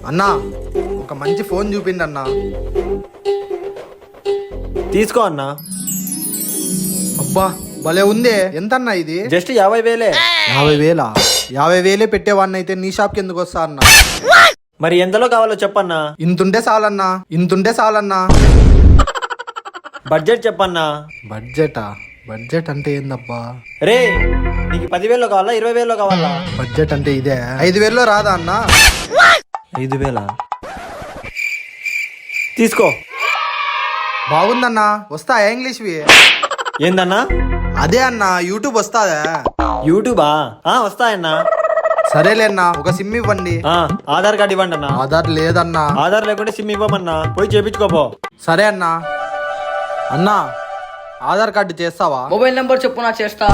అన్నా ఒక మంచి ఫోన్ చూపిండి అన్నా. తీసుకో అన్నా. అబ్బా భలే ఉందే. ఎంత అన్నా ఇది? జస్ట్ 50,000. 50,000? 50,000 పెట్టేవాడిని అయితే నీ షాప్కి ఎందుకు వస్తా అన్నా? మరి ఎంతలో కావాలో చెప్పన్నా. ఇంతుంటే చాలన్నా, ఇంతుంటే చాలన్నా. బడ్జెట్ చెప్పన్నా. బడ్జెటా? బడ్జెట్ అంటే ఏందబ్బా? రే నీకు 10,000లో కావాలా 20,000లో కావాలా? బడ్జెట్ అంటే ఇదే. 5,000లో రాదా అన్నా? 5,000 తీసుకో. బాగుందన్నా. వస్తాయా ఇంగ్లీష్వి? ఏందన్నా? అదే అన్నా యూట్యూబ్ వస్తాదా? యూట్యూబా? వస్తాయన్నా. సరేలే అన్నా, ఒక సిమ్ ఇవ్వండి. ఆధార్ కార్డు ఇవ్వండి అన్నా. ఆధార్ లేదన్నా. ఆధార్ లేకుంటే సిమ్ ఇవ్వమన్నా. పోయి చేపించుకోపో. సరే అన్నా. అన్నా ఆధార్ కార్డు చేస్తావా? మొబైల్ నెంబర్ చెప్పు, నా చేస్తా.